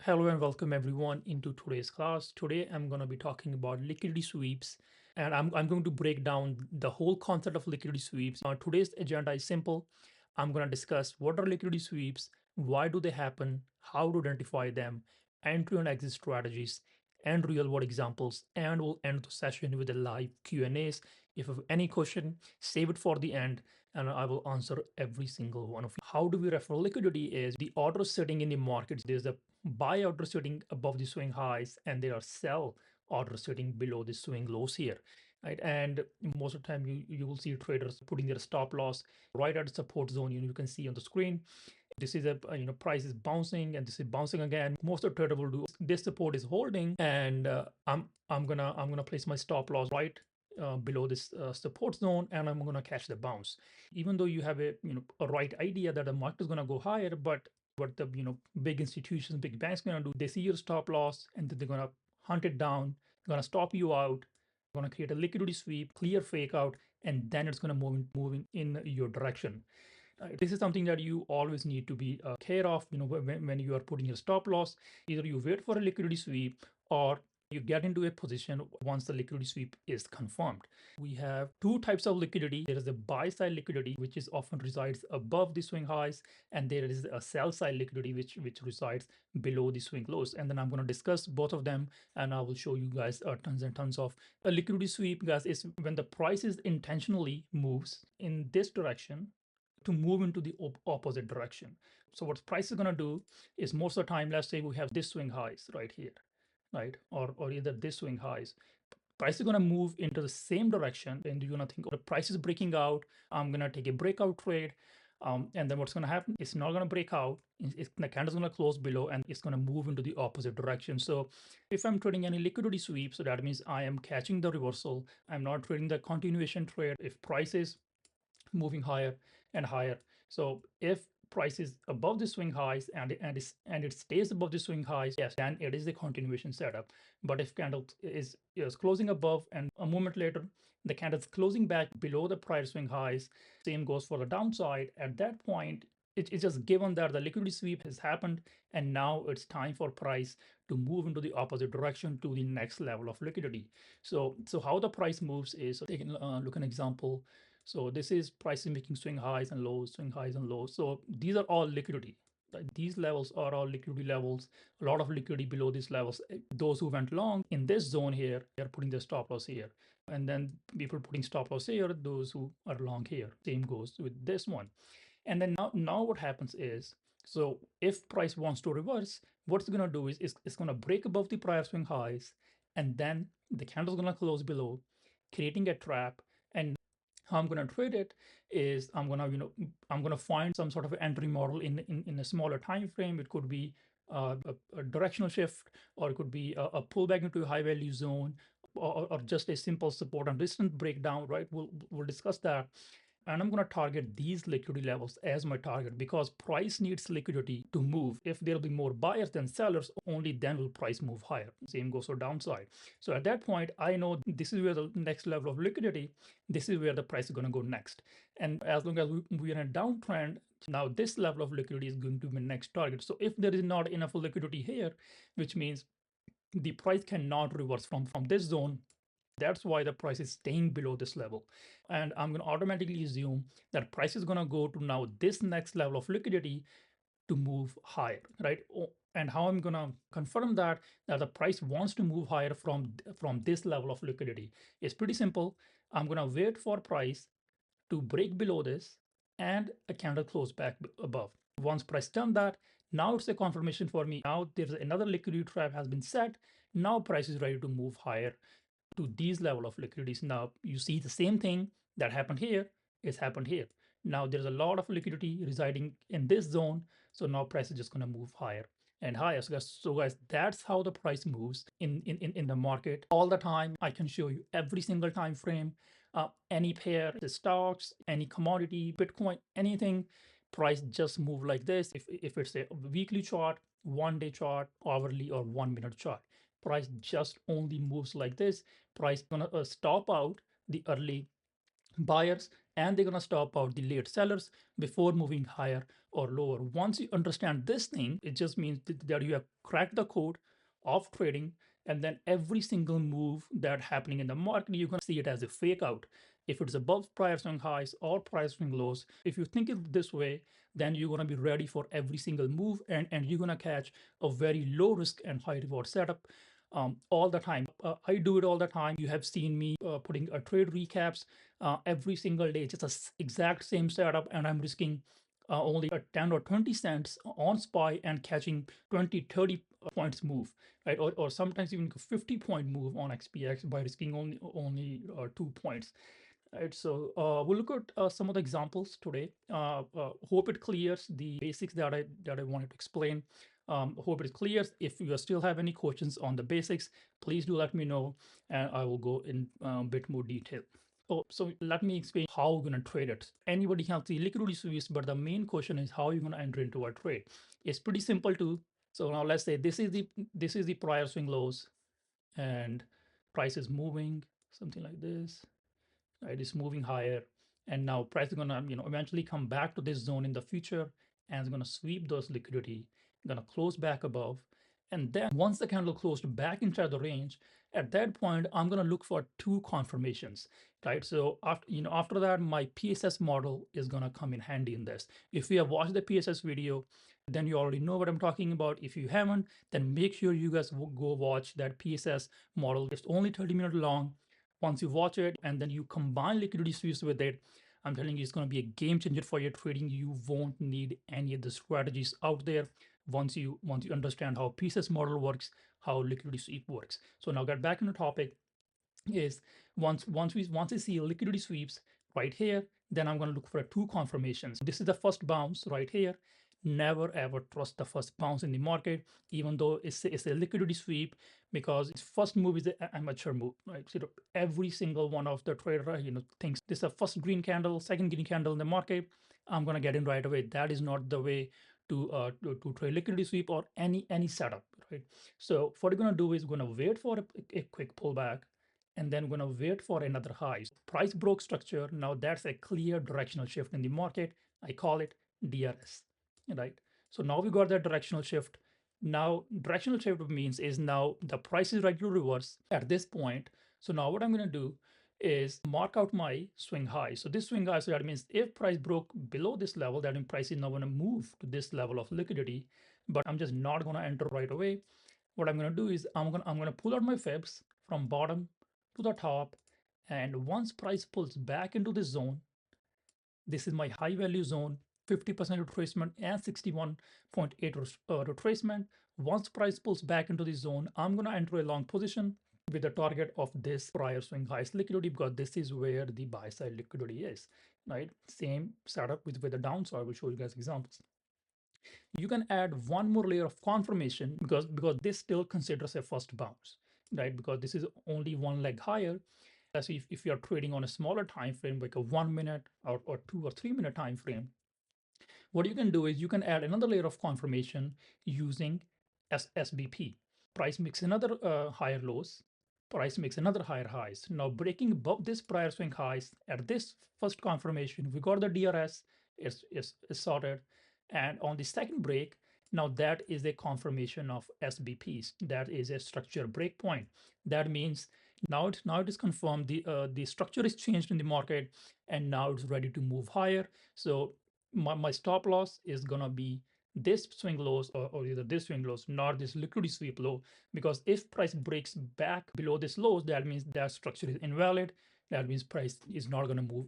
Hello and welcome everyone into today's class. Today I'm going to be talking about liquidity sweeps and I'm going to break down the whole concept of liquidity sweeps. Today's agenda is simple. I'm going to discuss what are liquidity sweeps, why do they happen, how to identify them, entry and exit strategies, and real world examples. And we'll end the session with a live Q&As. If you have any question, save it for the end and I will answer every single one of you. How do we refer liquidity is the order sitting in the market. There's a buy order sitting above the swing highs and there are sell order sitting below the swing lows here, right? And most of the time you will see traders putting their stop loss right at the support zone. You can see on the screen this is a price is bouncing and this is bouncing again. Most of the trader will do this support is holding and I'm gonna place my stop loss right below this support zone and I'm gonna catch the bounce. Even though you have a right idea that the market is gonna go higher, but what the big institutions, big banks gonna do, they see your stop loss and then they're gonna hunt it down, gonna stop you out, gonna create a liquidity sweep, clear fake out, and then it's gonna moving in your direction. This is something that you always need to be care of. When you are putting your stop loss, either you wait for a liquidity sweep or you get into a position once the liquidity sweep is confirmed. We have two types of liquidity. There is a buy side liquidity, which is often resides above the swing highs, and there is a sell side liquidity, which resides below the swing lows. And then I'm going to discuss both of them, and I will show you guys tons and tons of a liquidity sweep. Guys, is when the prices intentionally moves in this direction to move into the opposite direction. So what price is going to do is most of the time, let's say we have this swing highs right here, right? Or either this swing highs. Price is going to move into the same direction and you're going to think, oh, the price is breaking out. I'm going to take a breakout trade. And then what's going to happen? It's not going to break out. The candle's going to close below and it's going to move into the opposite direction. So if I'm trading any liquidity sweep, so that means I am catching the reversal. I'm not trading the continuation trade. If price is moving higher and higher. So if price is above the swing highs and it stays above the swing highs, yes, then it is a continuation setup. But if candle is closing above and a moment later the candle is closing back below the prior swing highs, same goes for the downside. At that point, it's just given that the liquidity sweep has happened and now it's time for price to move into the opposite direction to the next level of liquidity. So how the price moves is, so take a look at an example. So this is pricing making swing highs and lows, swing highs and lows. So these are all liquidity. Right? These levels are all liquidity levels. A lot of liquidity below these levels. Those who went long in this zone here, they're putting their stop loss here. And then people putting stop loss here, those who are long here. Same goes with this one. And then now what happens is, so if price wants to reverse, what's it gonna do is it's gonna break above the prior swing highs, and then the candle's gonna close below, creating a trap. And how I'm going to trade it is I'm going to find some sort of entry model in a smaller time frame. It could be a directional shift, or it could be a pullback into a high value zone, or just a simple support and resistance breakdown. Right? We'll discuss that. And I'm going to target these liquidity levels as my target because price needs liquidity to move. If there'll be more buyers than sellers, only then will price move higher. Same goes for downside. So at that point, I know this is where the next level of liquidity, this is where the price is going to go next. And as long as we are in a downtrend, now this level of liquidity is going to be my next target. So if there is not enough liquidity here, which means the price cannot reverse from this zone, that's why the price is staying below this level. And I'm going to automatically assume that price is going to go to now this next level of liquidity to move higher, right? And how I'm going to confirm that the price wants to move higher from this level of liquidity is pretty simple. I'm going to wait for price to break below this and a candle close back above. Once price done that, now it's a confirmation for me. Now there's another liquidity trap has been set. Now price is ready to move higher to these level of liquidities. Now you see the same thing that happened here is happened here. Now there's a lot of liquidity residing in this zone. So now price is just going to move higher and higher. So guys, that's how the price moves in the market all the time. I can show you every single time frame, any pair, the stocks, any commodity, Bitcoin, anything. Price just move like this. If it's a weekly chart, 1 day chart, hourly, or 1 minute chart, price just only moves like this. Price gonna stop out the early buyers and they're going to stop out the late sellers before moving higher or lower. Once you understand this thing, it just means that you have cracked the code of trading, and then every single move that happening in the market, you're going to see it as a fake out. If it's above prior swing highs or prior swing lows, if you think it this way, then you're going to be ready for every single move, and you're going to catch a very low risk and high reward setup all the time. I do it all the time. You have seen me putting a trade recaps every single day, just the exact same setup, and I'm risking only a 10 or 20 cents on SPY and catching 20, 30 points move, right? Or sometimes even a 50-point move on XPX by risking only 2 points. Right, so we'll look at some of the examples today. Hope it clears the basics that I wanted to explain. Hope it clears. If you still have any questions on the basics, please do let me know, and I will go in a bit more detail. So let me explain how we're going to trade it. Anybody can see liquidity sweeps, but the main question is how you're going to enter into a trade. It's pretty simple too. So now let's say this is the prior swing lows, and price is moving something like this, right? It's moving higher, and now price is gonna eventually come back to this zone in the future, and it's gonna sweep those liquidity, gonna close back above, and then once the candle closed back inside the range, at that point I'm gonna look for two confirmations, right? So after that, my PSS model is gonna come in handy in this. If you have watched the PSS video, then you already know what I'm talking about. If you haven't, then make sure you guys go watch that PSS model. It's only 30 minutes long. Once you watch it and then you combine liquidity sweeps with it, I'm telling you, it's going to be a game changer for your trading. You won't need any of the strategies out there once you understand how PSS model works, how liquidity sweep works. So now get back into topic. Is once I see liquidity sweeps right here, then I'm going to look for two confirmations. This is the first bounce right here. Never ever trust the first bounce in the market, even though it's a liquidity sweep, because its first move is an amateur move, right? So every single one of the trader thinks this is a first green candle, second green candle in the market, I'm going to get in right away. That is not the way to trade liquidity sweep or any setup, right? So what you're going to do is going to wait for a quick pullback, and then we're going to wait for another high. Price broke structure. Now that's a clear directional shift in the market. I call it DRS, right? So now we got that directional shift. Now directional shift means is now the price is ready to reverse at this point. So now what I'm going to do is mark out my swing high. So this swing high, so that means if price broke below this level, that means price is now going to move to this level of liquidity, but I'm just not going to enter right away. What I'm going to do is I'm going to pull out my fibs from bottom to the top, and once price pulls back into this zone, this is my high value zone, 50% retracement and 61.8 retracement. Once price pulls back into this zone, I'm going to enter a long position with the target of this prior swing highest liquidity, because this is where the buy side liquidity is, right? Same setup with the down. So I will show you guys examples. You can add one more layer of confirmation, because this still considers a first bounce, right? Because this is only one leg higher. So if you're trading on a smaller time frame, like a 1 minute or 2 or 3 minute time frame, what you can do is you can add another layer of confirmation using SBP. Price makes another higher lows, price makes another higher highs. Now breaking above this prior swing highs at this first confirmation, we got the DRS is sorted. And on the second break, now that is a confirmation of SBPs. That is a structure breakpoint. That means now it is confirmed the structure is changed in the market, and now it's ready to move higher. So my stop loss is gonna be this swing lows, or either this swing lows, not this liquidity sweep low, because if price breaks back below this lows, that means that structure is invalid. That means price is not going to move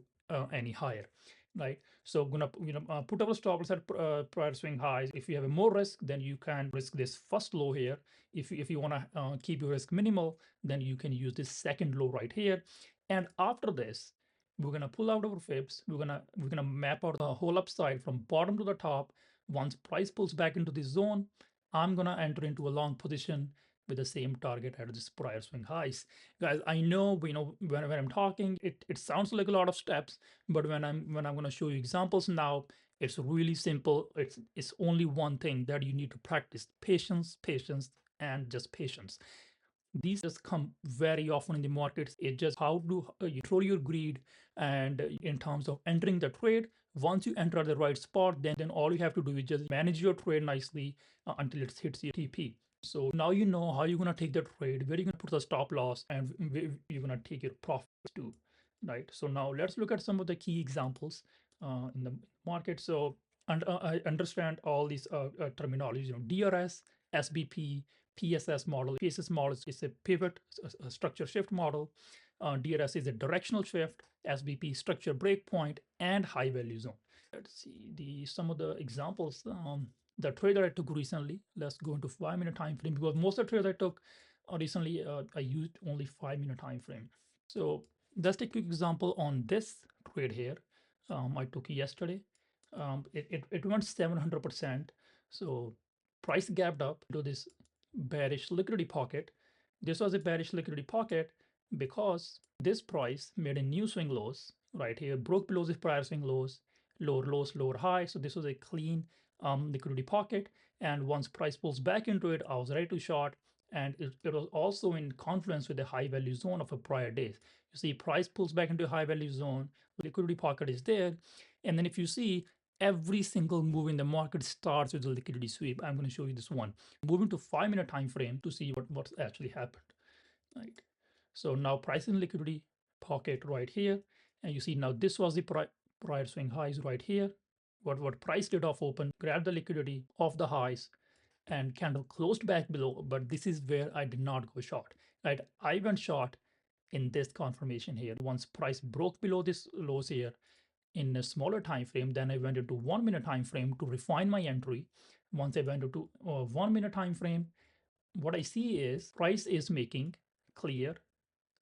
any higher, right? So gonna put our stop loss at prior swing highs. If you have a more risk, then you can risk this first low here. If you want to keep your risk minimal, then you can use this second low right here. And after this, we're gonna pull out our fibs. We're gonna map out the whole upside from bottom to the top. Once price pulls back into this zone, I'm gonna enter into a long position with the same target at this prior swing highs. Guys, I know when I'm talking, it sounds like a lot of steps, but when I'm gonna show you examples now, it's really simple. It's only one thing that you need to practice: patience, patience, and just patience. These just come very often in the markets. It just how do you control your greed and in terms of entering the trade. Once you enter the right spot, then all you have to do is just manage your trade nicely until it hits your TP. So now you know how you're gonna take the trade, where you're gonna put the stop loss, and where you're gonna take your profits to, right? So now let's look at some of the key examples in the market. So and I understand all these terminology. DRS, SBP, PSS model. PSS model is a pivot, a structure shift model. DRS is a directional shift. SBP structure breakpoint and high value zone. Let's see some of the examples. The trade that I took recently. Let's go into 5-minute time frame, because most of the trades I took recently I used only 5-minute time frame. So let's take a quick example on this trade here. I took yesterday. It went 700%. So price gapped up to this bearish liquidity pocket. This was a bearish liquidity pocket because this price made a new swing lows right here, broke below the prior swing lows, lower lows, lower high. So this was a clean liquidity pocket. And once price pulls back into it, I was ready to short. And it was also in confluence with the high value zone of a prior days. You see, price pulls back into a high value zone, liquidity pocket is there. And then if you see, every single move in the market starts with a liquidity sweep. I'm going to show you this one. Moving to 5-minute time frame to see what's actually happened. Right. So now price in liquidity pocket right here. And you see now this was the prior swing highs right here. What price did off open, grabbed the liquidity off the highs and candle closed back below. But this is where I did not go short. Right. I went short in this confirmation here. Once price broke below this lows here, in a smaller time frame, then I went into 1-minute time frame to refine my entry. Once I went into 1-minute time frame, what I see is price is making clear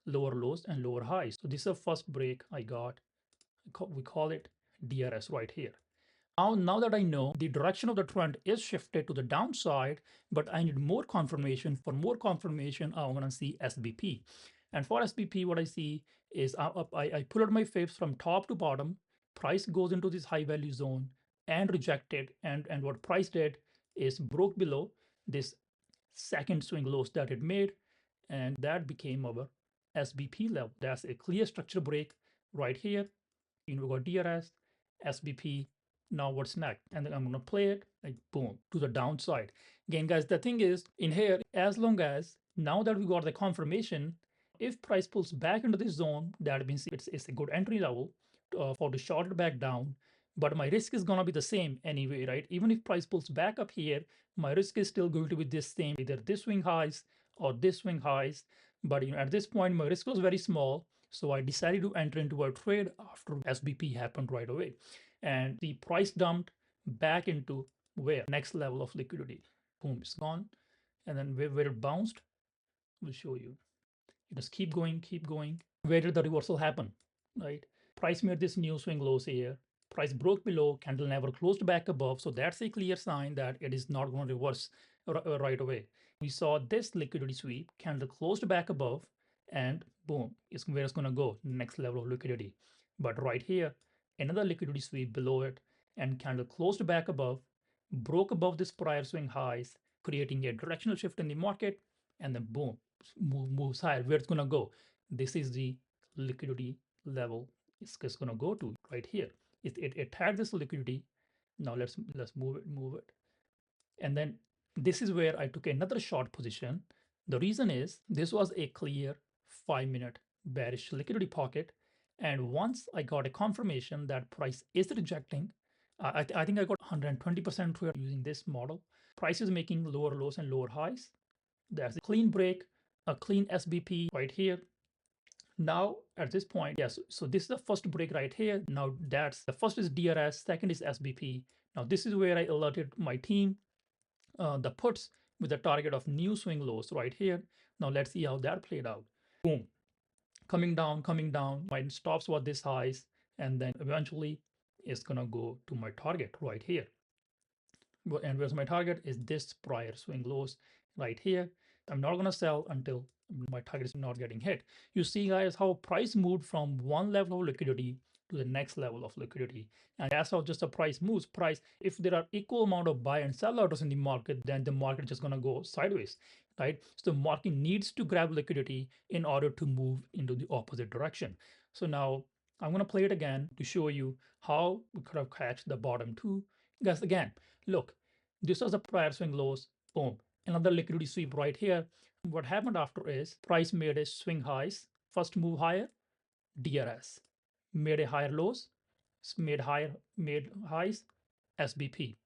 lower lows and lower highs. So this is the first break I got. We call it DRS right here. Now that I know the direction of the trend is shifted to the downside, but I need more confirmation. For more confirmation, I want to see SBP. And for SBP, what I see is I pull out my fibs from top to bottom. Price goes into this high value zone and rejected. And what price did is broke below this second swing lows that it made. And that became our SBP level. That's a clear structure break right here. We got DRS, SBP. Now what's next? And then I'm gonna play it like boom to the downside. Again, guys, the thing is in here, as long as now that we got the confirmation, if price pulls back into this zone, that means it's a good entry level for the short back down. But my risk is gonna be the same anyway, right? Even if price pulls back up here, my risk is still going to be this same, either this swing highs or this swing highs. But at this point, my risk was very small. So I decided to enter into a trade after SBP happened right away. And the price dumped back into where? Next level of liquidity. Boom, it's gone. And then where it bounced, we'll show you. You just keep going, keep going. Where did the reversal happen? Right? Price made this new swing lows here. Price broke below, candle never closed back above. So that's a clear sign that it is not going to reverse right away. We saw this liquidity sweep, candle closed back above, and boom, it's where it's going to go, next level of liquidity. But right here, another liquidity sweep below it, and candle closed back above, broke above this prior swing highs, creating a directional shift in the market, and then boom, moves higher. Where it's going to go? This is the liquidity level it's going to go to right here. It had this liquidity. Now let's move it. And then this is where I took another short position. The reason is this was a clear 5-minute bearish liquidity pocket. And once I got a confirmation that price is rejecting, I think I got 120% trade using this model. Price is making lower lows and lower highs. There's a clean break, a clean SBP right here. Now at this point, yes, so this is the first break right here. Now that's the first is DRS, second is SBP. Now this is where I alerted my team, the puts with the target of new swing lows right here. Now let's see how that played out. Boom, coming down. My stops were this highs, and then eventually it's gonna go to my target right here. And where's my target is this prior swing lows right here. I'm not gonna sell until my target is not getting hit. You see, guys, how price moved from one level of liquidity to the next level of liquidity. And that's how just the price moves. Price, if there are equal amount of buy and sell orders in the market, then the market is just going to go sideways, right? So the market needs to grab liquidity in order to move into the opposite direction. So now I'm going to play it again to show you how we could have catch the bottom two. Guys, again, look, this was the prior swing lows, boom, another liquidity sweep right here. What happened after is price made a swing highs, first move higher, DRS, made a higher lows, made highs, SBP.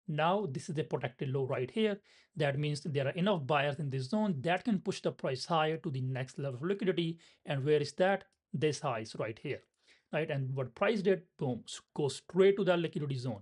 Now this is a protected low right here. That means there are enough buyers in this zone that can push the price higher to the next level of liquidity. And where is that? This high is right here, right? And what price did, boom, go straight to that liquidity zone.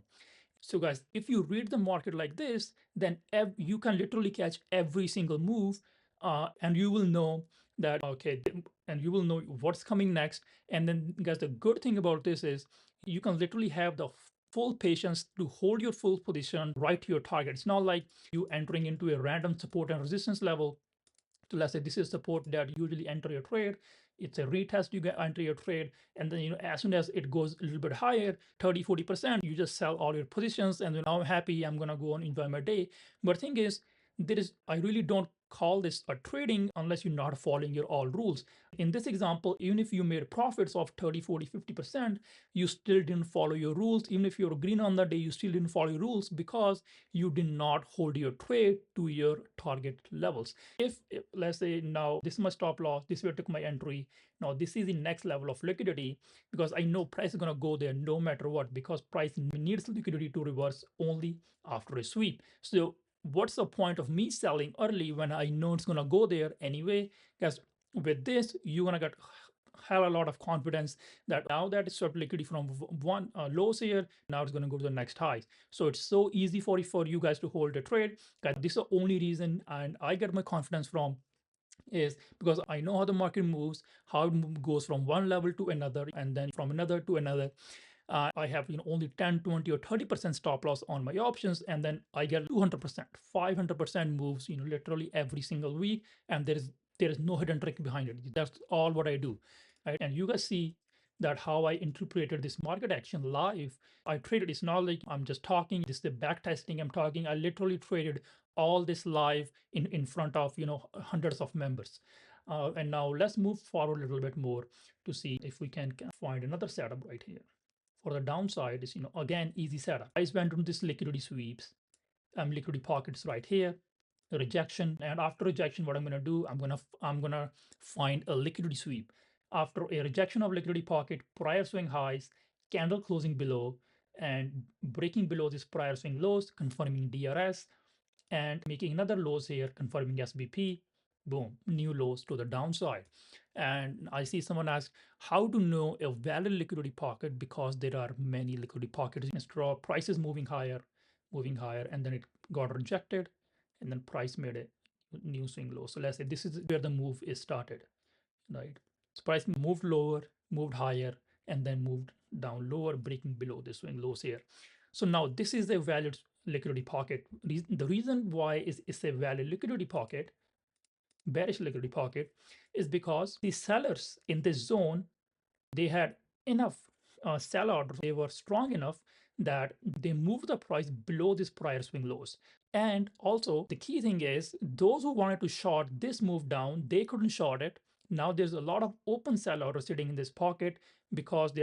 So guys, if you read the market like this, then you can literally catch every single move, and you will know that, okay, and you will know what's coming next. And then guys, the good thing about this is you can literally have the full patience to hold your full position right to your target. It's not like you entering into a random support and resistance level. So let's say this is support that you usually enter your trade. It's a retest, you get enter your trade, and then as soon as it goes a little bit higher, 30-40%, you just sell all your positions, and then now I'm happy, I'm gonna go and enjoy my day. But thing is, I really don't call this a trading unless you're not following your all rules. In this example, even if you made profits of 30, 40, 50%, you still didn't follow your rules. Even if you're green on the day, you still didn't follow your rules because you did not hold your trade to your target levels. If let's say now this is my stop loss, this is where I took my entry. Now this is the next level of liquidity because I know price is gonna go there no matter what, because price needs liquidity to reverse only after a sweep. So what's the point of me selling early when I know it's gonna go there anyway? Because with this, you're gonna get hell a lot of confidence that now that it's sort of liquidity from one lows here, now it's gonna go to the next highs. So it's so easy for you guys to hold a trade. Guys, this is the only reason, and I get my confidence from is because I know how the market moves, how it goes from one level to another, and then from another to another. I have only 10, 20, or 30% stop loss on my options, and then I get 200%, 500% moves, literally every single week, and there is no hidden trick behind it. That's all what I do, right? And you guys see that how I interpreted this market action live. I traded. It's not like I'm just talking. This is the back testing. I'm talking. I literally traded all this live in front of hundreds of members. And now let's move forward a little bit more to see if we can find another setup right here. For the downside is, again, easy setup. I went into this liquidity sweeps, liquidity pockets right here, rejection. And after rejection, what I'm going to do, I'm going to find a liquidity sweep. After a rejection of liquidity pocket, prior swing highs, candle closing below, and breaking below this prior swing lows, confirming DRS, and making another lows here, confirming SBP, boom, new lows to the downside. And I see someone ask how to know a valid liquidity pocket, because there are many liquidity pockets. Straw prices moving higher, and then it got rejected, and then price made a new swing low. So let's say this is where the move is started, right? So price moved lower, moved higher, and then moved down lower, breaking below the swing lows here. So now this is a valid liquidity pocket. The reason why it's a valid liquidity pocket, bearish liquidity pocket, is because the sellers in this zone, they had enough sell orders. They were strong enough that they moved the price below this prior swing lows. And also the key thing is those who wanted to short this move down, they couldn't short it. Now there's a lot of open sell orders sitting in this pocket because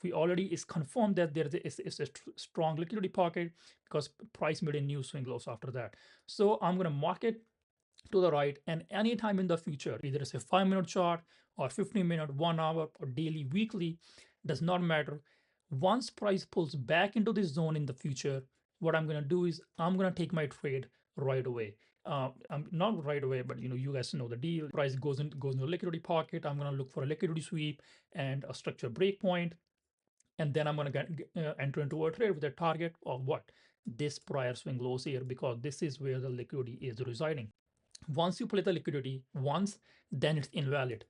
we already is confirmed that it's a strong liquidity pocket because price made a new swing lows after that. So I'm going to mark it to the right, and anytime in the future, either it's a 5-minute chart or 15-minute, 1 hour, or daily, weekly, does not matter. Once price pulls back into this zone in the future, what I'm going to do is I'm going to take my trade right away. I'm not right away, but you guys know the deal. Price goes into a liquidity pocket. I'm going to look for a liquidity sweep and a structure breakpoint, and then I'm going to enter into a trade with a target of what? This prior swing lows here, because this is where the liquidity is residing. Once you play the liquidity once, then it's invalid.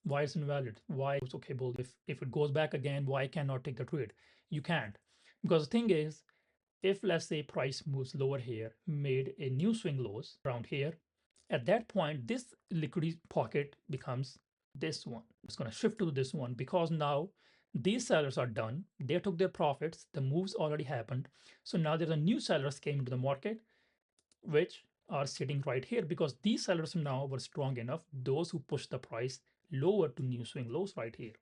Why it's invalid? Why it's okay, bull? If it goes back again, why cannot take the trade? You can't. Because the thing is, if let's say price moves lower here, made a new swing lows around here, at that point, this liquidity pocket becomes this one. It's going to shift to this one because now These sellers are done. They took their profits. The moves already happened. So now there's a new sellers came into the market, which are sitting right here because these sellers now were strong enough. Those who push the price lower to new swing lows right here.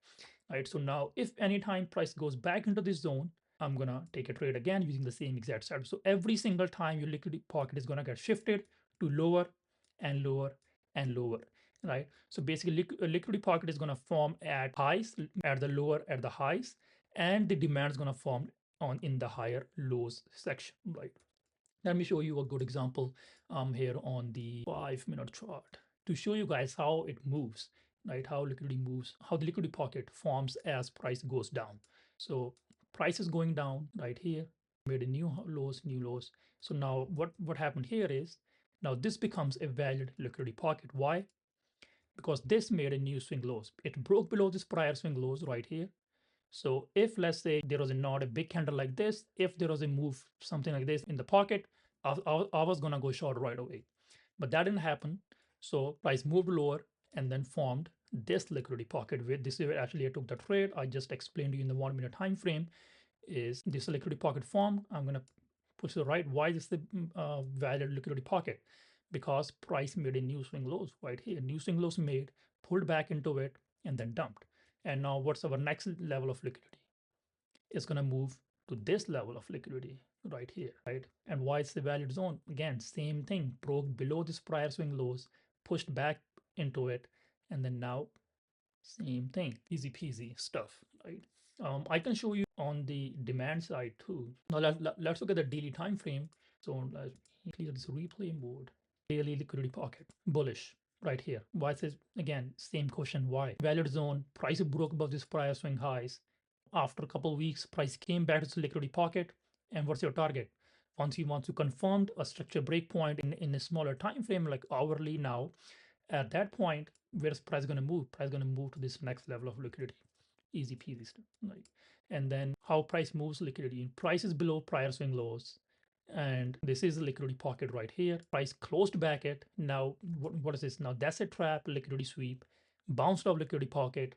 Right. So now if anytime price goes back into this zone, I'm gonna take a trade again using the same exact setup. So every single time your liquidity pocket is gonna get shifted to lower and lower and lower. Right. So basically liquidity pocket is gonna form at highs, at the lower, at the highs, and the demand is gonna form on in the higher lows section. Right. Let me show you a good example here on the 5-minute chart to show you guys how it moves, right? How liquidity moves, how the liquidity pocket forms as price goes down. So price is going down right here, made a new lows, new lows. So now what happened here is now this becomes a valid liquidity pocket. Why? Because this made a new swing lows. It broke below this prior swing lows right here. So if let's say there was not a big candle like this, if there was a move something like this in the pocket, I was gonna go short right away. But that didn't happen. So price moved lower and then formed this liquidity pocket. With this is where actually I took the trade. I just explained to you in the 1 minute time frame. Is this liquidity pocket formed? I'm gonna push to the right. Why is this the valid liquidity pocket? Because price made a new swing lows right here. New swing lows made, pulled back into it, and then dumped. And now what's our next level of liquidity? It's going to move to this level of liquidity right here, right? And why it's the valid zone? Again, same thing, broke below this prior swing lows, pushed back into it, and then now same thing, easy peasy stuff, right? I can show you on the demand side too. Now let's look at the daily time frame. So let's clear this replay mode. Daily liquidity pocket, bullish right here. Why is this? Again, same question, why? Valid zone, price broke above this prior swing highs. After a couple of weeks, price came back to the liquidity pocket. And what's your target? Once you want to confirm a structure breakpoint in a smaller time frame, like hourly now, at that point, where's price going to move? Price going to move to this next level of liquidity. Easy peasy stuff. Like, and then how price moves liquidity. Price is below prior swing lows. And this is the liquidity pocket right here. Price closed back it. Now, what is this? Now that's a trap, liquidity sweep, bounced off liquidity pocket,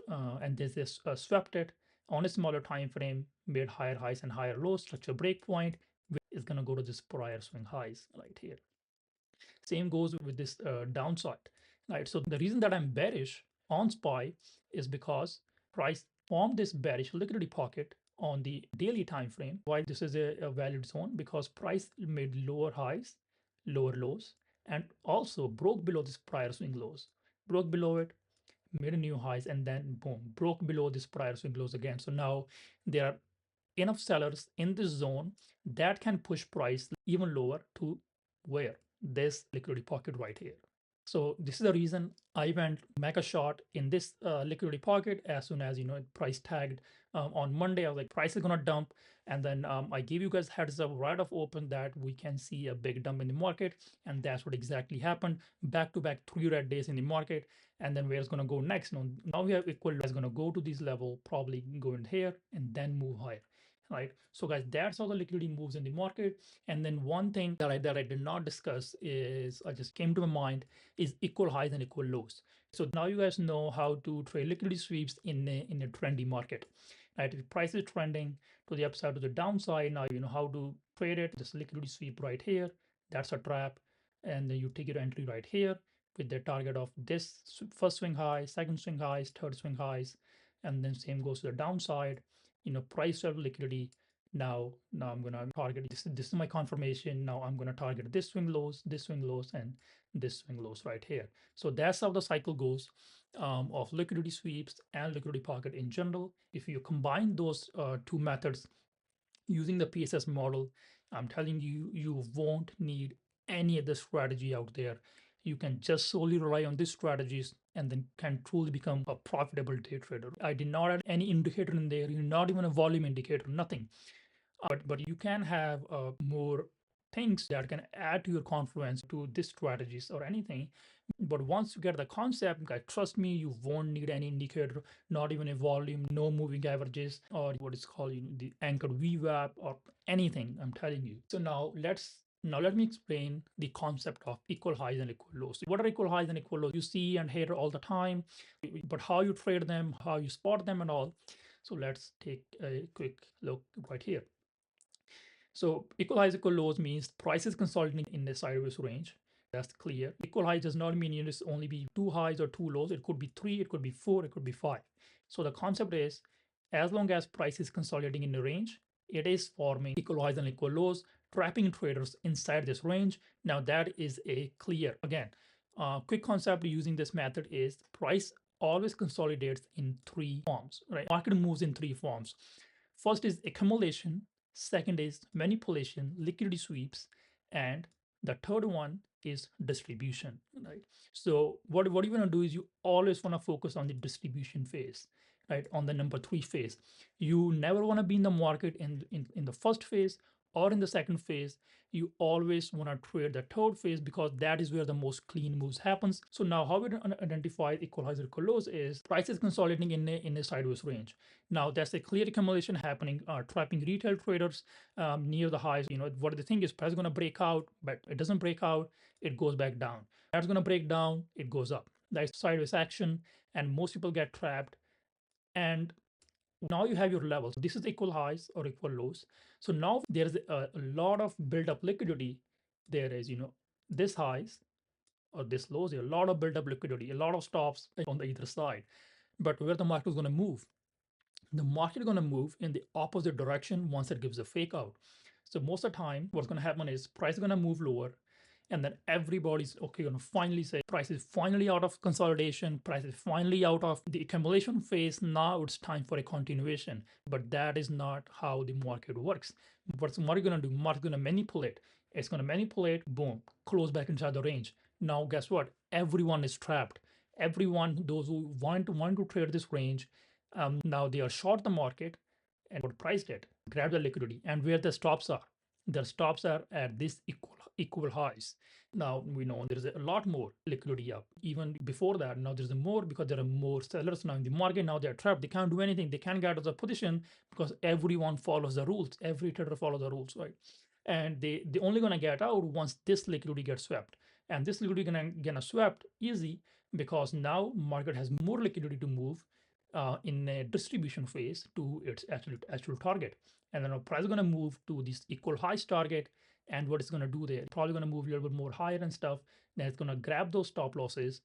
and this swept it on a smaller time frame, made higher highs and higher lows, structure breakpoint, which is going to go to this prior swing highs right here. Same goes with this downside, right? So the reason that I'm bearish on SPY is because price formed this bearish liquidity pocket on the daily time frame. Why this is a valid zone? Because price made lower highs, lower lows, and also broke below this prior swing lows. Broke below it, made a new highs, and then boom, broke below this prior swing lows again. So now there are enough sellers in this zone that can push price even lower to where? This liquidity pocket right here. So this is the reason I went mega short in this liquidity pocket as soon as price tagged on Monday. I was like, price is gonna dump, and then I gave you guys heads up right off open that we can see a big dump in the market, and that's what exactly happened. Back to back 3 red days in the market, and then where it's gonna go next? Now we have equal is gonna go to this level, probably go in here and then move higher. Right. So guys, that's how the liquidity moves in the market. And then one thing that I did not discuss is I just came to my mind is equal highs and equal lows. So now you guys know how to trade liquidity sweeps in a trendy market. Right. If price is trending to the upside to the downside, now you know how to trade it. This liquidity sweep right here, that's a trap. And then you take your entry right here with the target of this first swing high, second swing highs, third swing highs, and then same goes to the downside. Price level liquidity. Now I'm gonna target this is my confirmation. Now I'm gonna target this swing lows, and this swing lows right here. So that's how the cycle goes of liquidity sweeps and liquidity pocket in general. If you combine those two methods using the PSS model, I'm telling you, you won't need any other strategy out there. You can just solely rely on these strategies and then can truly become a profitable day trader. I did not add any indicator in there, not even a volume indicator, nothing. But you can have more things that can add to your confidence to these strategies or anything. But once you get the concept, guys, trust me, you won't need any indicator, not even a volume, no moving averages, or what is called the anchored VWAP or anything. I'm telling you. So now let me explain the concept of equal highs and equal lows. What are equal highs and equal lows? You see and hear all the time, but how you trade them, how you spot them, and all. So let's take a quick look right here. So equal equal lows means prices consolidating in the sideways range. That's clear. Equal highs does not mean it's only be two highs or two lows. It could be three, it could be four, it could be five. So the concept is, as long as price is consolidating in the range, it is forming equal highs and equal lows, trapping traders inside this range. Now that is a clear. Again, quick concept using this method is price always consolidates in three forms, right? Market moves in three forms. First is accumulation, second is manipulation, liquidity sweeps, and the third one is distribution, right? So what you want to do is you always want to focus on the distribution phase, right? On the number three phase. You never want to be in the market in the first phase or in the second phase. You always want to trade the third phase because that is where the most clean moves happens. So now how we identify equal highs or equal lows is prices consolidating in a sideways range. Now that's a clear accumulation happening, trapping retail traders near the highs. You know, what the thing is, price is going to break out, but it doesn't break out, it goes back down. That's going to break down, it goes up. That's sideways action, and most people get trapped. And now you have your levels. This is equal highs or equal lows. So now there's a lot of build up liquidity. There is, you know, this highs or this lows, a lot of build up liquidity, a lot of stops on the either side. But where the market is going to move? The market is going to move in the opposite direction once it gives a fake out. So most of the time, what's going to happen is price is going to move lower, and then everybody's okay going to finally say price is finally out of consolidation, price is finally out of the accumulation phase. Now it's time for a continuation. But that is not how the market works. What's the market going to do? Market going to manipulate. It's going to manipulate. Boom, close back inside the range. Now guess what? Everyone is trapped. Everyone, those who want to trade this range, now they are short the market and what price did grab the liquidity, and where the stops are, the stops are at this equal highs. Now we know there is a lot more liquidity up even before that. Now there's more because there are more sellers now in the market. Now they're trapped, they can't do anything, they can't get out of the position because everyone follows the rules, every trader follows the rules, right? And they only gonna get out once this liquidity gets swept, and this liquidity gonna swept easy because now market has more liquidity to move in a distribution phase to its actual target. And then our price is going to move to this equal highs target. And what it's going to do there, probably going to move a little bit more higher and stuff. Then it's going to grab those stop losses.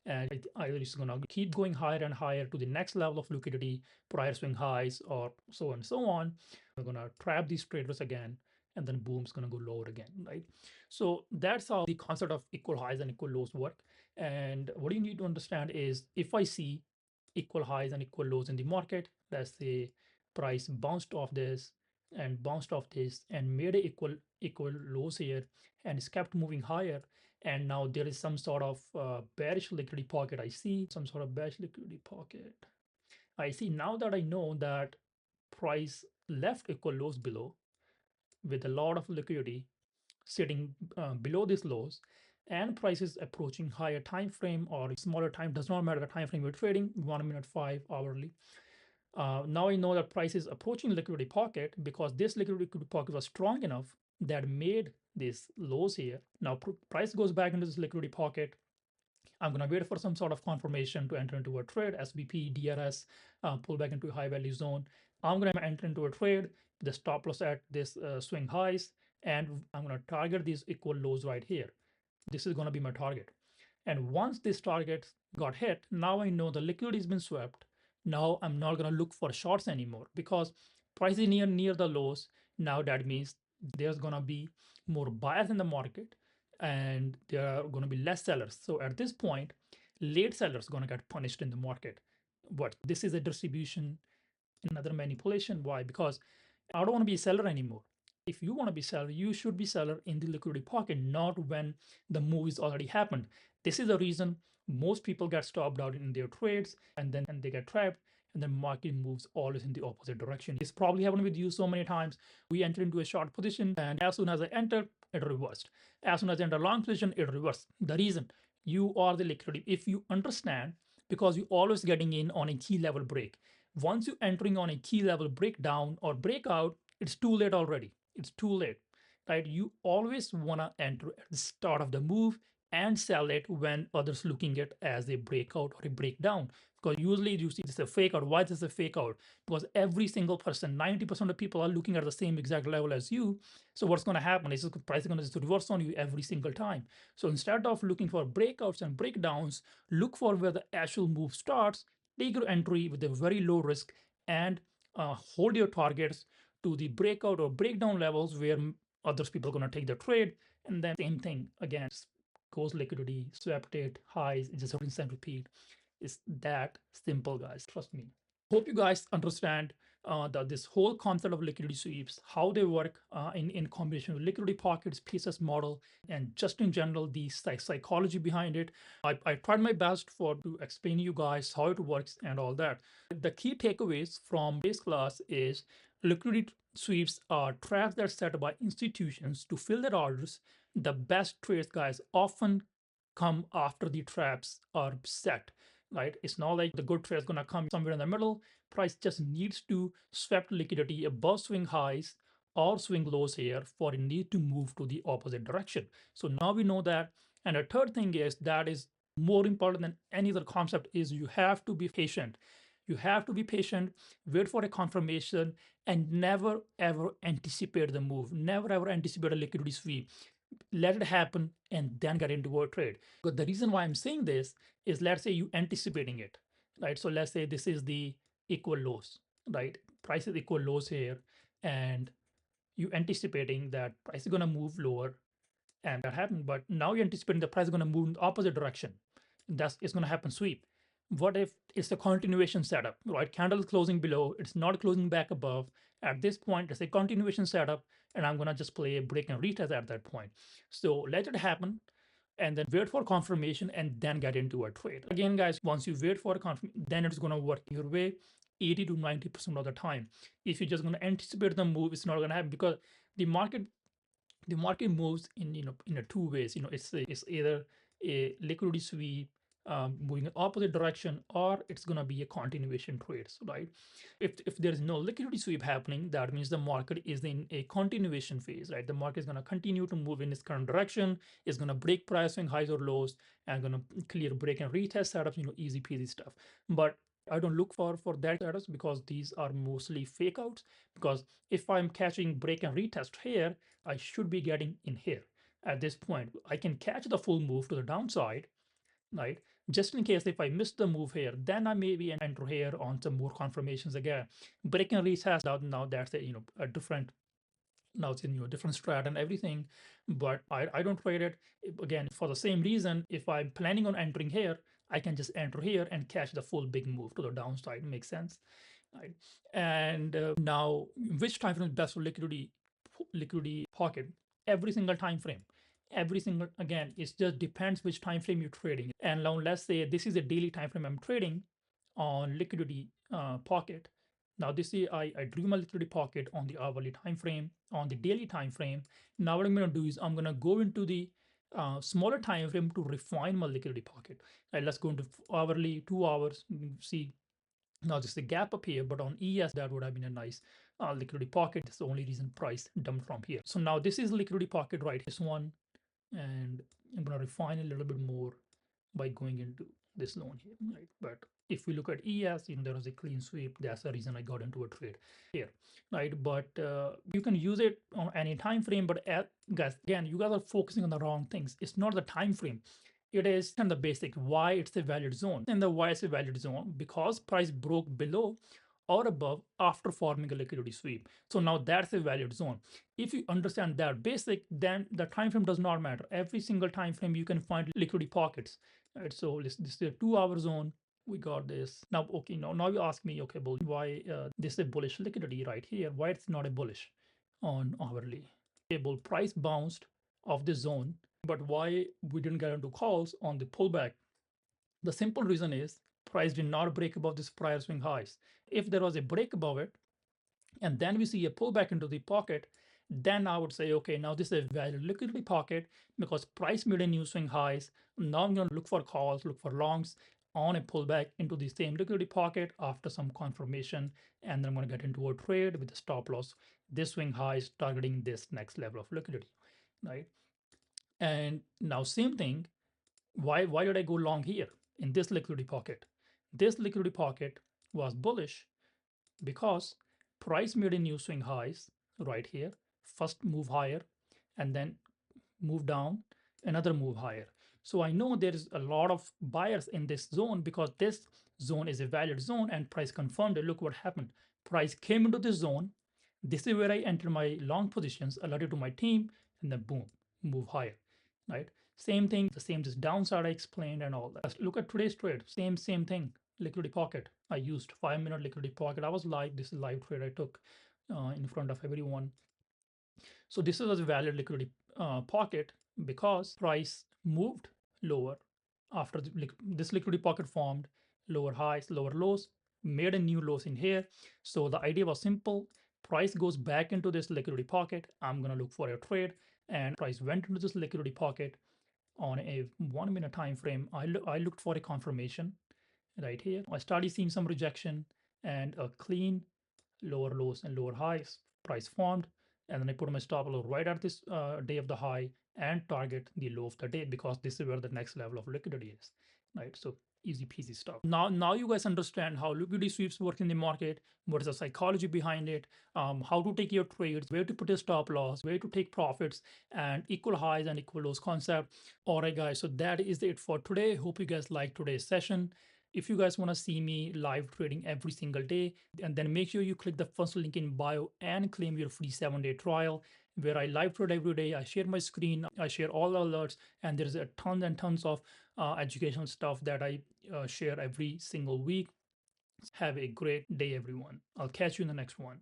And either it's going to keep going higher and higher to the next level of liquidity, prior swing highs, or so and so on. We're going to trap these traders again. And then boom, it's going to go lower again, right? So that's how the concept of equal highs and equal lows work. And what you need to understand is if I see equal highs and equal lows in the market, let's say price bounced off this and bounced off this and made a equal lows here, and it's kept moving higher, and now there is some sort of bearish liquidity pocket. I see some sort of bearish liquidity pocket. I see now that I know that price left equal lows below with a lot of liquidity sitting below these lows, and prices approaching higher time frame or smaller time, does not matter the time frame you're trading, 1 minute, 5 hourly. Now I know that price is approaching liquidity pocket because this liquidity pocket was strong enough that made these lows here. Now price goes back into this liquidity pocket. I'm going to wait for some sort of confirmation to enter into a trade, SBP, DRS, pull back into a high value zone. I'm going to enter into a trade, the stop loss at this swing highs, and I'm going to target these equal lows right here. This is going to be my target. And once this target got hit, now I know the liquidity has been swept. Now I'm not going to look for shorts anymore because price is near the lows. Now that means there's going to be more buyers in the market and there are going to be less sellers. So at this point, late sellers going to get punished in the market. But this is a distribution, another manipulation. Why? Because I don't want to be a seller anymore. If you want to be seller, you should be seller in the liquidity pocket, not when the move is already happened. This is the reason most people get stopped out in their trades and then they get trapped, and then market moves always in the opposite direction. It's probably happened with you so many times. We enter into a short position, and as soon as I enter, it reversed. As soon as I enter a long position, it reversed. The reason, you are the liquidity. If you understand, because you always getting in on a key level break. Once you entering on a key level breakdown or breakout, it's too late already. It's too late, right? You always want to enter at the start of the move and sell it when others looking at as a breakout or a breakdown. Because usually you see this is a fake out. Why this is a fake out? Because every single person, 90% of people are looking at the same exact level as you. So what's going to happen is the price is going to reverse on you every single time. So instead of looking for breakouts and breakdowns, look for where the actual move starts, take your entry with a very low risk, and hold your targets to the breakout or breakdown levels where others people are going to take the trade. And then same thing again, goes liquidity, swept it, highs, it just rinse and repeat. It's that simple, guys. Trust me. Hope you guys understand this whole concept of liquidity sweeps, how they work in combination with liquidity pockets, PSS model, and just in general, the psychology behind it. I tried my best to explain to you guys how it works and all that. The key takeaways from this class is liquidity sweeps are traps that are set by institutions to fill their orders. The best trades, guys, often come after the traps are set, right? It's not like the good trade is going to come somewhere in the middle. Price just needs to swept liquidity above swing highs or swing lows here for it need to move to the opposite direction. So now we know that. And a third thing is that is more important than any other concept is you have to be patient. You have to be patient, wait for a confirmation, and never ever anticipate the move. Never ever anticipate a liquidity sweep. Let it happen and then get into a trade. But the reason why I'm saying this is, let's say you anticipating it, right? So let's say this is the equal lows, right? Price is equal lows here, and you anticipating that price is going to move lower, and that happened. But now you're anticipating the price is going to move in the opposite direction. That's it's going to happen sweep. What if it's a continuation setup, right? Candle is closing below, it's not closing back above. At this point, it's a continuation setup, and I'm going to just play a break and retest at that point. So let it happen and then wait for confirmation and then get into a trade. Again, guys, once you wait for a confirmation, then it's going to work your way 80 to 90% of the time. If you're just going to anticipate the move, it's not going to happen because the market the market moves in in a two ways. It's either a liquidity sweep moving in opposite direction, or it's going to be a continuation trade. So right, if there is no liquidity sweep happening, that means the market is in a continuation phase, right? The market is going to continue to move in its current direction. It's going to break price swing highs or lows and going to clear break and retest setups, easy peasy stuff. But I don't look for that setups because these are mostly fake outs. Because if I'm catching break and retest here, I should be getting in here. At this point, I can catch the full move to the downside, right? Just in case if I miss the move here, then I maybe enter here on some more confirmations again. Break and retest now that's a different, now it's in different strat and everything. But I don't trade it again for the same reason. If I'm planning on entering here, I can just enter here and catch the full big move to the downside. Makes sense, right? And now, which time frame is best for liquidity pocket? Every single time frame. Every single, again, it just depends which time frame you're trading. And now let's say this is a daily time frame I'm trading on liquidity pocket. Now this is I drew my liquidity pocket on the hourly time frame, on the daily time frame. Now what I'm going to do is I'm going to go into the smaller time frame to refine my liquidity pocket. Let's go into hourly, 2 hours. See, now there's a gap up here, but on ES that would have been a nice liquidity pocket. That's the only reason price dumped from here. So now this is liquidity pocket, right? This one, and I'm going to refine a little bit more by going into this loan here, right? But if we look at ES, there was a clean sweep. That's the reason I got into a trade here, right? But you can use it on any time frame. But guys, again, you guys are focusing on the wrong things. It's not the time frame. It is and the basic why it's a valid zone. And the why it's a valid zone because price broke below or above after forming a liquidity sweep. So now that's a valid zone. If you understand that basic, then the time frame does not matter. Every single time frame you can find liquidity pockets. Right. So this is a 2 hour zone. We got this. Now, okay, now you ask me, okay, bull, why this is a bullish liquidity right here? Why it's not a bullish on hourly? Okay, bull price bounced off the zone, but why we didn't get into calls on the pullback? The simple reason is price did not break above this prior swing highs. If there was a break above it, and then we see a pullback into the pocket, then I would say, okay, now this is a valid liquidity pocket because price made a new swing highs. Now I'm going to look for calls, look for longs on a pullback into the same liquidity pocket after some confirmation. And then I'm going to get into a trade with the stop loss, this swing highs targeting this next level of liquidity, right? And now same thing, Why did I go long here in this liquidity pocket? This liquidity pocket was bullish because price made a new swing highs right here, first move higher, and then move down, another move higher. So I know there is a lot of buyers in this zone because this zone is a valid zone and price confirmed it. Look what happened. Price came into this zone. This is where I enter my long positions, alerted to my team, and then boom, move higher, right? Same thing, the same this downside I explained and all that. Look at today's trade, same thing. Liquidity pocket. I used 5-minute liquidity pocket. I was live. This is live trade I took in front of everyone. So this is a valid liquidity pocket because price moved lower after this liquidity pocket formed, lower highs, lower lows, made a new lows in here. So the idea was simple. Price goes back into this liquidity pocket. I'm going to look for a trade, and price went into this liquidity pocket on a 1-minute time frame. I looked for a confirmation right here. I started seeing some rejection and a clean lower lows and lower highs, price formed, and then I put my stop loss right at this day of the high and target the low of the day because this is where the next level of liquidity is, right? So easy peasy stuff. Now you guys understand how liquidity sweeps work in the market, what is the psychology behind it, how to take your trades, where to put a stop loss, where to take profits, and equal highs and equal lows concept. All right, guys, so that is it for today. Hope you guys liked today's session. If you guys want to see me live trading every single day, and then make sure you click the first link in bio and claim your free 7-day trial where I live trade every day. I share my screen, I share all the alerts, and there's a tons and tons of educational stuff that I share every single week. Have a great day, everyone. I'll catch you in the next one.